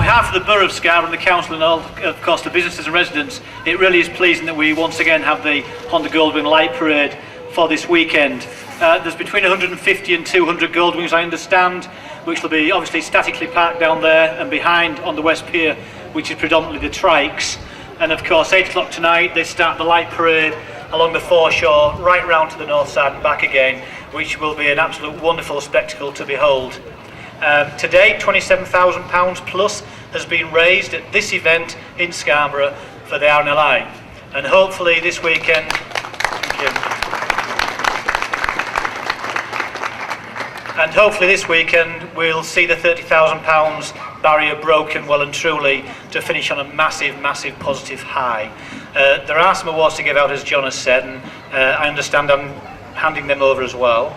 behalf of the Borough of Scarborough and the Council and all, of course, the businesses and residents, it really is pleasing that we once again have the Honda GoldWing Light Parade for this weekend. There's between 150 and 200 GoldWings, I understand, which will be obviously statically parked down there and behind on the West Pier, which is predominantly the trikes. And of course, 8 o'clock tonight, they start the light parade along the foreshore, right round to the north side and back again, which will be an absolute wonderful spectacle to behold. To date, £27,000 plus has been raised at this event in Scarborough for the RNLI, and hopefully this weekend, thank you. And hopefully this weekend we'll see the £30,000 barrier broken well and truly to finish on a massive, massive positive high. There are some awards to give out, as John has said, and I understand I'm handing them over as well.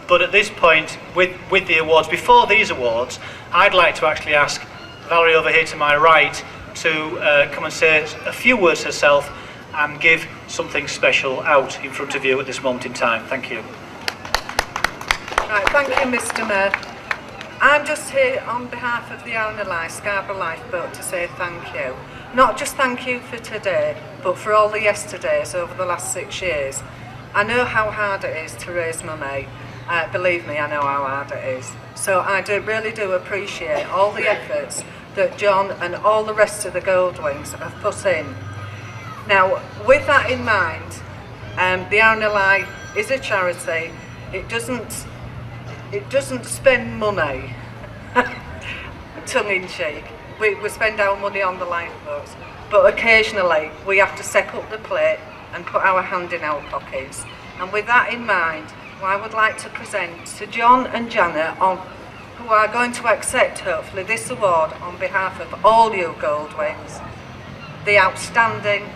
But at this point, with the awards, before these awards, I'd like to actually ask Valerie over here to my right to come and say a few words herself and give something special out in front of you at this moment in time. Thank you. Right, thank you, Mr. Mayor. I'm just here on behalf of the RNLI Scarborough Lifeboat to say thank you. Not just thank you for today, but for all the yesterdays over the last 6 years. I know how hard it is to raise money. Believe me, I know how hard it is. So I really do appreciate all the efforts that John and all the rest of the GoldWings have put in. Now, with that in mind, the RNLI is a charity. It doesn't spend money, tongue in cheek. We spend our money on the lifeboats, but occasionally we have to step up the plate and put our hand in our pockets. And with that in mind, I would like to present to John and Janet, who are going to accept, hopefully, this award on behalf of all you GoldWings, the Outstanding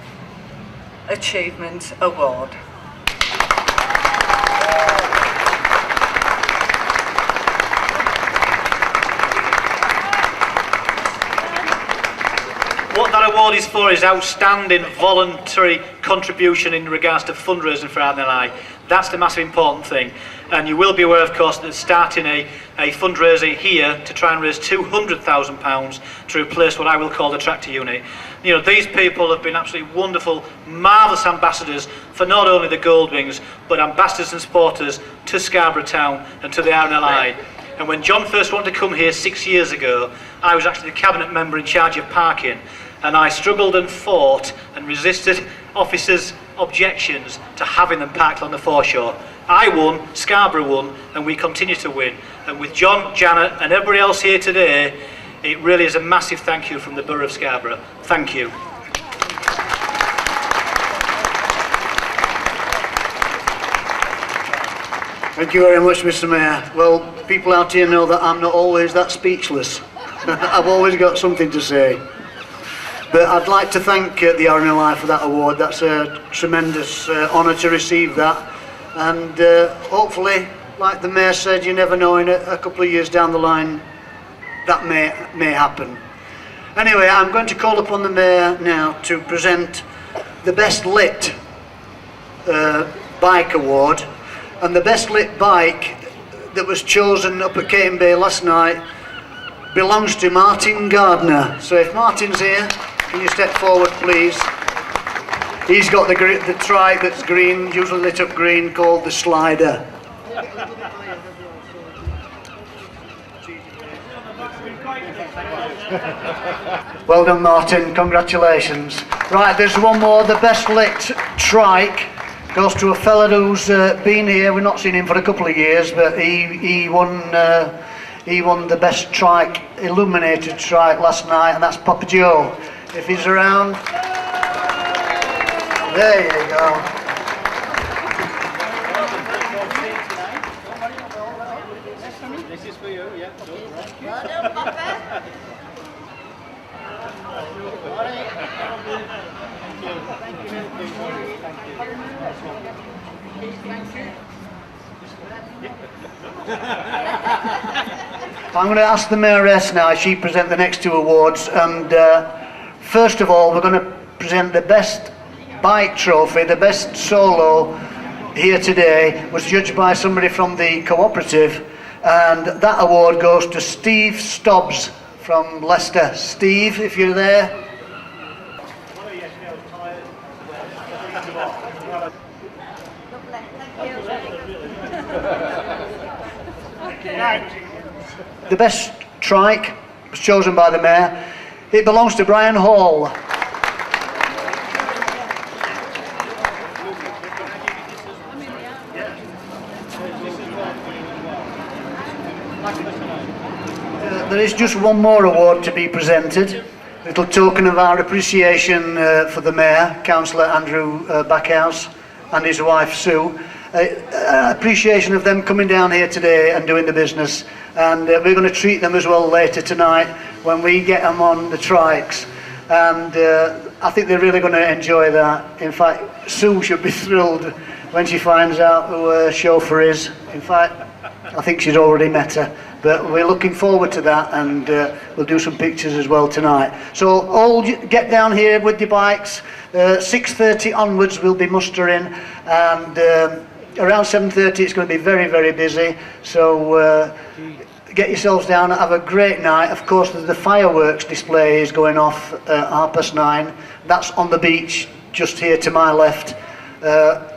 Achievement Award. What that award is for is outstanding voluntary contribution in regards to fundraising for RNLI. That's the massive important thing. And you will be aware, of course, that starting a fundraiser here to try and raise £200,000 to replace what I will call the tractor unit. You know, these people have been absolutely wonderful, marvellous ambassadors for not only the GoldWings, but ambassadors and supporters to Scarborough Town and to the RNLI. And when John first wanted to come here 6 years ago, I was actually the cabinet member in charge of parking, and I struggled and fought and resisted officers' objections to having them parked on the foreshore. I won, Scarborough won, and we continue to win. And with John, Janet and everybody else here today, it really is a massive thank you from the Borough of Scarborough. Thank you. Thank you very much, Mr. Mayor. Well, people out here know that I'm not always that speechless. I've always got something to say. But I'd like to thank the RNLI for that award. That's a tremendous honour to receive that. And hopefully, like the Mayor said, you never know, in a couple of years down the line, that may happen. Anyway, I'm going to call upon the Mayor now to present the Best Lit Bike Award. And the Best Lit Bike that was chosen up at Caton Bay last night belongs to Martin Gardner. So if Martin's here, can you step forward, please? He's got the trike that's green, usually lit up green, called the Slider. Well done, Martin, congratulations. Right, there's one more. The Best Lit Trike goes to a fella who's been here. We've not seen him for a couple of years, but he won the best trike, illuminated trike last night, and that's Papa Joe. If he's around, there you go. This is for you, yeah. Well done, Papa. I'm going to ask the Mayoress now if she present the next two awards, and first of all we're going to present the Best Bike Trophy. The best solo here today was judged by somebody from the cooperative, and that award goes to Steve Stobbs from Leicester. Steve, if you're there. The best trike was chosen by the Mayor. It belongs to Brian Hall. There is just one more award to be presented. A little token of our appreciation for the Mayor, Councillor Andrew Backhouse, and his wife Sue. Appreciation of them coming down here today and doing the business, and we're going to treat them as well later tonight when we get them on the trikes, and I think they're really going to enjoy that. In fact, Sue should be thrilled when she finds out who her chauffeur is. In fact, I think she's already met her, but we're looking forward to that, and we'll do some pictures as well tonight. So all get down here with your bikes. 6:30 onwards we'll be mustering, and around 7:30 it's going to be very, very busy. So get yourselves down, have a great night. Of course, the fireworks display is going off at 9:30. That's on the beach just here to my left.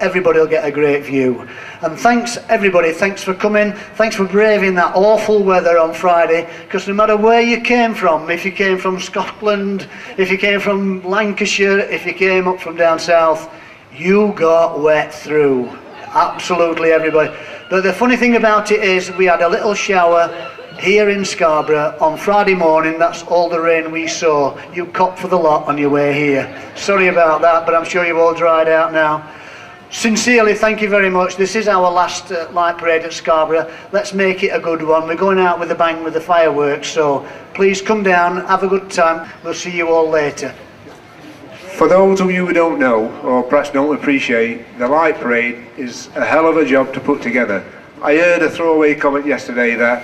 Everybody will get a great view. And thanks everybody, thanks for coming, thanks for braving that awful weather on Friday, because no matter where you came from, if you came from Scotland, if you came from Lancashire, if you came up from down south, you got wet through. Absolutely everybody. But the funny thing about it is we had a little shower here in Scarborough on Friday morning. That's all the rain we saw. You copped for the lot on your way here. Sorry about that, but I'm sure you've all dried out now. Sincerely, thank you very much. This is our last light parade at Scarborough. Let's make it a good one. We're going out with a bang with the fireworks, so please come down, have a good time. We'll see you all later. For those of you who don't know, or perhaps don't appreciate, the light parade is a hell of a job to put together. I heard a throwaway comment yesterday that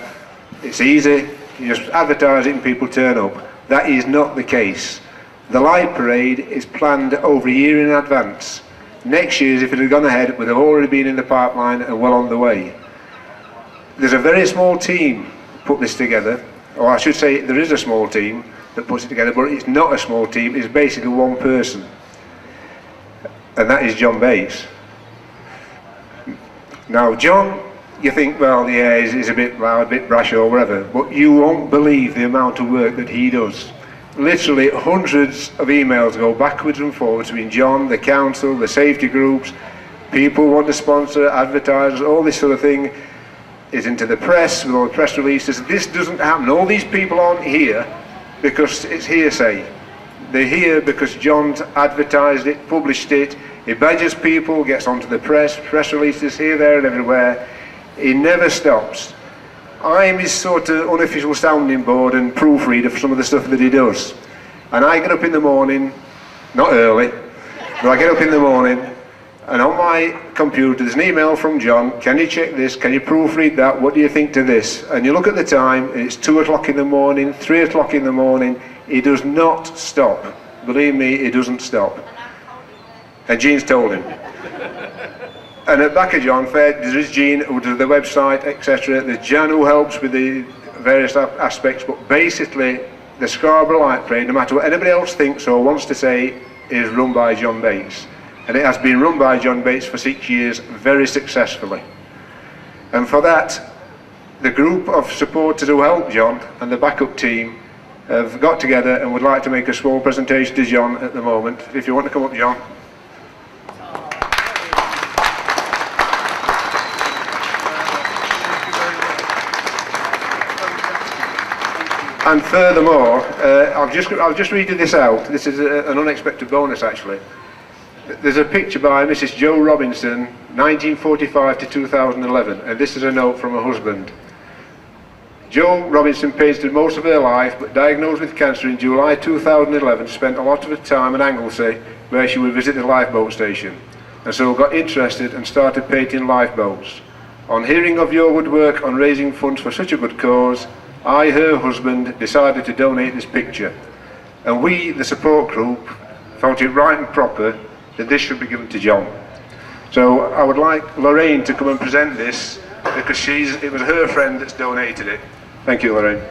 it's easy, you just advertise it and people turn up. That is not the case. The light parade is planned over a year in advance. Next year's, if it had gone ahead, would have already been in the pipeline and well on the way. There's a very small team put this together, or I should say there is a small team that puts it together, but it's not a small team, it's basically one person, and that is John Bates. Now John, you think, well, yeah, he's a bit loud, a bit brash or whatever, but you won't believe the amount of work that he does. Literally hundreds of emails go backwards and forwards between John, the council, the safety groups, people want to sponsor, advertisers, all this sort of thing is into the press with all the press releases. This doesn't happen. All these people aren't here because it's hearsay. They're here because John's advertised it, published it, he badgers people, gets onto the press releases here, there and everywhere. He never stops. I'm his sort of unofficial sounding board and proofreader for some of the stuff that he does. And I get up in the morning, not early, but I get up in the morning, and on my computer there's an email from John, can you check this, can you proofread that, what do you think to this? And you look at the time, and it's 2 o'clock in the morning, 3 o'clock in the morning, he does not stop. Believe me, he doesn't stop. And Jean's told him. And at back of John, there is Jean who does the website, etc. There's Jan who helps with the various aspects, but basically the Scarborough Light Parade, no matter what anybody else thinks or wants to say, is run by John Bates. And it has been run by John Bates for 6 years very successfully. And for that, the group of supporters who help John and the backup team have got together and would like to make a small presentation to John at the moment. If you want to come up, John. And furthermore, I'll just read you this out. This is an unexpected bonus, actually. There's a picture by Mrs. Jo Robinson, 1945 to 2011, and this is a note from her husband. Jo Robinson painted most of her life, but diagnosed with cancer in July 2011, spent a lot of her time in Anglesey, where she would visit the lifeboat station, and so got interested and started painting lifeboats. On hearing of your good work on raising funds for such a good cause, I, her husband, decided to donate this picture, and we, the support group, found it right and proper that this should be given to John. So I would like Lorraine to come and present this, because it was her friend that's donated it. Thank you, Lorraine.